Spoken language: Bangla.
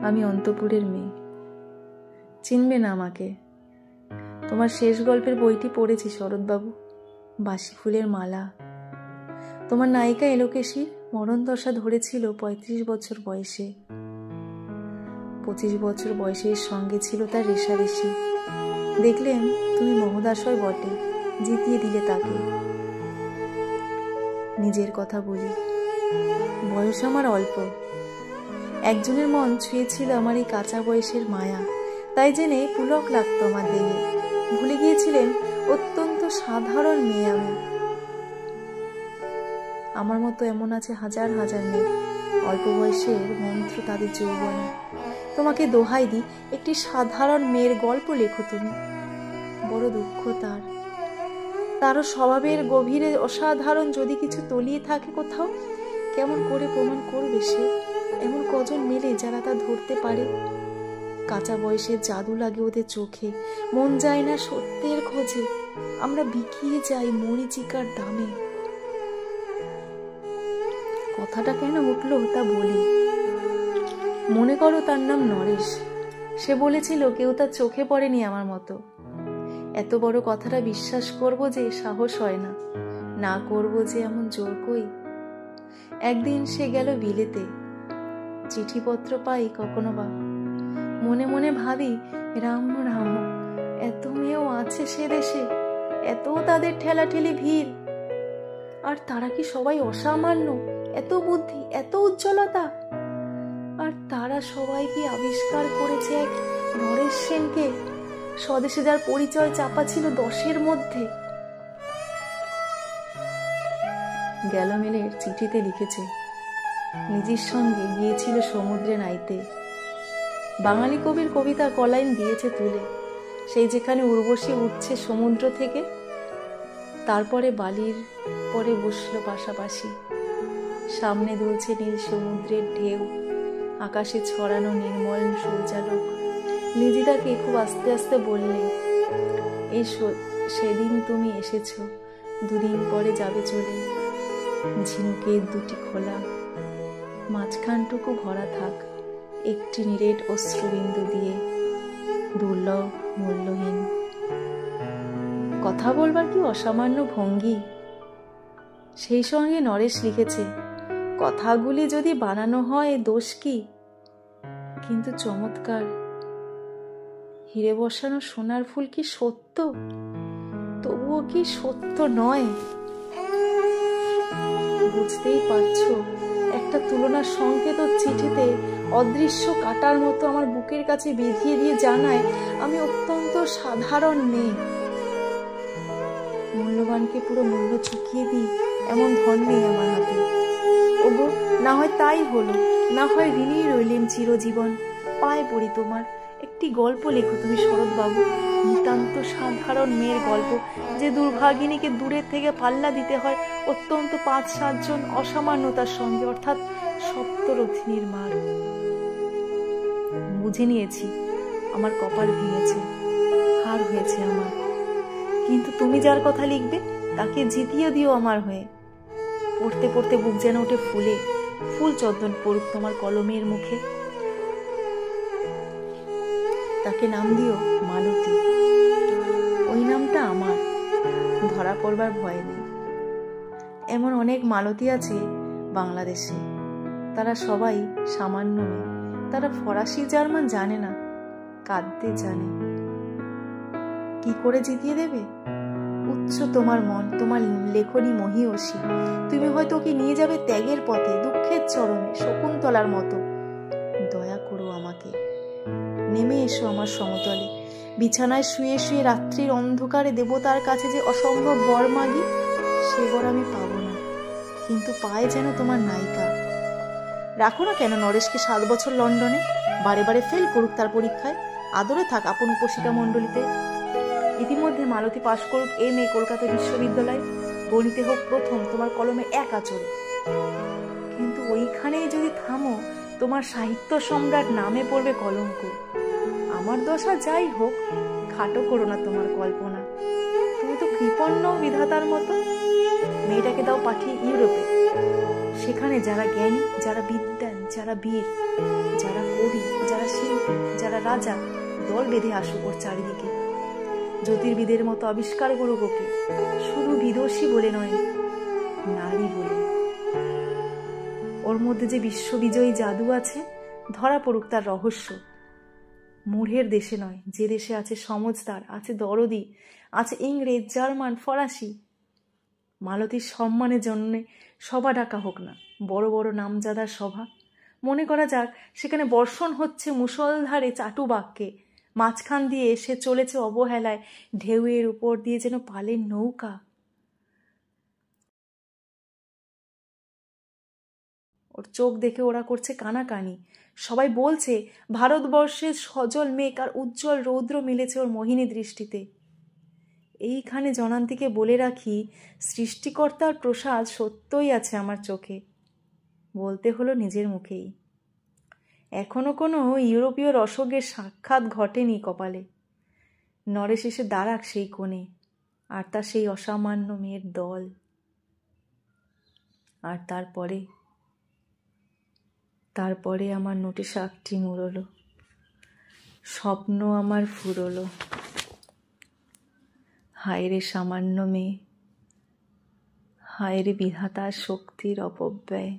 আমি অন্তপুরের মেয়ে, চিনবে না আমাকে। তোমার শেষ গল্পের বইটি পড়েছি শরৎবাবু, বাসি ফুলের মালা। তোমার নায়িকা এলোকেশীর মরণ দশা ধরেছিল ৩৫ বছর বয়সে। ২৫ বছর বয়সে এর সঙ্গে ছিল তার রেশারেশি। দেখলেন তুমি মহোদাশয় বটে, জিতিয়ে দিলে তাকে। নিজের কথা বলি, বয়স আমার অল্প। একজনের মন ছুঁয়েছিল আমার এই কাঁচা বয়সের মায়া, তাই জেনে পুলক লাগতো আমার দেহে। ভুলে গিয়েছিলেন অত্যন্ত সাধারণ মেয়ে আমি। আমার মতো এমন আছে হাজার হাজার মেয়ে, অল্প বয়সের মন্ত্র তাদের যৌবনে। তোমাকে দোহাই দিই, একটি সাধারণ মেয়ের গল্প লেখো তুমি। বড় দুঃখ তারও স্বভাবের গভীরে অসাধারণ যদি কিছু তলিয়ে থাকে কোথাও, কেমন করে প্রমাণ করবে সে? এমন কজন মেলে যারা তা ধরতে পারে? কাঁচা বয়সের জাদু লাগে ওদের চোখে, মন যায় না সত্যের খোঁজে। আমরা বিকিয়ে যাই মরিচিকার দামে। কথাটা কেন উঠলো তা বলি। মনে করো তার নাম নরেশ। সে বলেছিল কেউ তার চোখে পড়েনি আমার মতো। এত বড় কথাটা বিশ্বাস করব যে সাহস হয় না, না করব যে এমন জোর কই। একদিন সে গেল বিলেতে, চিঠিপত্র পাই কখনো বা। মনে মনে ভাবি, রাম রাম, এত মেয়েও আছে সে দেশে, এত তাদের ঠেলাঠেলি ভিড়। আর তারা কি সবাই অসামান্য? এত বুদ্ধি, এত উজ্জ্বলতা। আর তারা সবাই কি আবিষ্কার করেছে এক নরেশ সেনকে, স্বদেশে যার পরিচয় চাপা ছিল 10-এর মধ্যে। গ্যালোমেলের চিঠিতে লিখেছে নিজের সঙ্গে গিয়েছিল সমুদ্রে নাইতে। বাঙালি কবির কবিতা কলাইন দিয়েছে তুলে, সেই যেখানে উর্বশী উঠছে সমুদ্র থেকে, তারপরে বালির পরে বসলো পাশাপাশি। সামনে দুলছে নীল সমুদ্রের ঢেউ, আকাশে ছড়ানো নির্মল সূর্যালোক। লিজিদাকে খুব আস্তে আস্তে বললে, এই সেদিন তুমি এসেছো, 2 দিন পরে যাবে চলে। ঝিনুকের 2টি খোলা, মাঝখানটুকু ভরা থাক একটি নিরেট অশ্রুবিন্দু দিয়ে, দুর্লভ মূল্যহীন। কথা বলবার কি অসামান্য ভঙ্গি। সেই সঙ্গে নরেশ লিখেছে, কথাগুলি যদি বানানো হয় দোষ কি, কিন্তু চমৎকার। হিরে বসানো সোনার ফুল কি সত্য? তবুও কি সত্য নয়? বুঝতেই পারছো, একটা তুলনার সংকেত চিঠিতে অদৃশ্য কাটার মতো আমার বুকের কাছে বেঁধিয়ে দিয়ে জানায় আমি অত্যন্ত সাধারণ মেয়ে। মূল্যবানকে পুরো মূল্য চুকিয়ে দিই এমন ধন নেই আমার হাতে। ওগো, না হয় তাই হলো, না হয় ঋণী রইলেন চিরজীবন। পায়ে পড়ি তোমার, একটি গল্প লেখো তুমি শরৎবাবু, নিতান্ত সাধারণ মেয়ের গল্প, যে দুর্ভাগিনীকে দূরের থেকে পাল্লা দিতে হয় অত্যন্ত 5-7 জন অসামান্যতার সঙ্গে, অর্থাৎ সপ্তরথিনীর মার। বুঝে নিয়েছি আমার কপাল ভেঙেছে, হার হয়েছে আমার, কিন্তু তুমি যার কথা লিখবে তাকে জিতিয়ে দিও আমার হয়ে। পড়তে পড়তে বুক যেন ওঠে ফুলে, ফুল চন্দন পড়ুক তোমার কলমের মুখে। তাকে নাম দিও মালতী। ওই নামটা আমার, ধরা পড়বার ভয় নেই। এমন অনেক মালতী আছে বাংলাদেশে, তারা সবাই সামান্য মেয়ে। তারা ফরাসি জার্মান জানে না, কাঁদতে জানে। কি করে জিতিয়ে দেবে? উচ্চ তোমার মন, তোমার লেখনী মহীয়সী। তুমি হয়তো ওকে নিয়ে যাবে ত্যাগের পথে, দুঃখের চরমে, শকুন্তলার মতো। দয়া করো আমাকে, নেমে এসো আমার সমতলে। বিছানায় শুয়ে শুয়ে রাত্রির অন্ধকারে দেবতার কাছে যে অসম্ভব বর মাগি, সে বর আমি পাবো না, কিন্তু পায় যেন তোমার নায়িকা। রাখো না কেন নরেশকে 7 বছর লন্ডনে, বারে বারে ফেল করুক তার পরীক্ষায়, আদরে থাক আপন উপসিকা মণ্ডলীতে। ইতিমধ্যে মালতী পাশ করুক MA কলকাতা বিশ্ববিদ্যালয়, গণিতে হোক প্রথম তোমার কলমে 1 আঁচড়ে। কিন্তু ওইখানেই যদি থামো, তোমার সাহিত্য সম্রাট নামে পড়বে কলঙ্ক। আমার দশা যাই হোক, খাটো করো না তোমার কল্পনা। তুমি তো কৃপণ বিধাতার মতো। মেয়েটাকে দাও পাঠিয়ে ইউরোপে, সেখানে যারা জ্ঞানী, যারা বিদ্বান, যারা বীর, যারা কবি, যারা শিল্পী, যারা রাজা দল বেঁধে আসুক ওর চারিদিকে। জ্যোতির্বিদের মতো আবিষ্কার করুক ওকে, শুধু বিদর্শী বলে নয়, নারী বলে। ওর মধ্যে যে বিশ্ববিজয়ী জাদু আছে, ধরা পড়ুক তার রহস্য। মূঢ়ের দেশে নয়, যে দেশে আছে সমজদার, আছে দরদি, আছে ইংরেজ, জার্মান, ফরাসি। মালতীর সম্মানের জন্য সভা ডাকা হোক না, বড় বড় নামজাদার সভা। মনে করা যাক সেখানে বর্ষণ হচ্ছে মুষলধারে চাটু বাক্যে, মাঝখান দিয়ে এসে চলেছে অবহেলায় ঢেউয়ের উপর দিয়ে যেন পালের নৌকা। ওর চোখ দেখে ওরা করছে কানাকানি। সবাই বলছে ভারতবর্ষের সজল মেঘ আর উজ্জ্বল রৌদ্র মিলেছে ওর মোহিনী দৃষ্টিতে। এইখানে জনান্তিকে বলে রাখি, সৃষ্টিকর্তার প্রসাদ সত্যই আছে আমার চোখে। বলতে হলো নিজের মুখেই। এখনো কোনো ইউরোপীয় রসগের সাক্ষাৎ ঘটেনি কপালে। নরেশ এসে দাঁড়াক সেই কোণে, আর তার সেই অসামান্য মেয়ের দল। আর তারপরে আমার নোটে শাকটি মুড়লো, স্বপ্ন আমার ফুরলো। হায়রে সামান্য মেয়ে, হায়রে বিধাতার শক্তির অপব্যয়।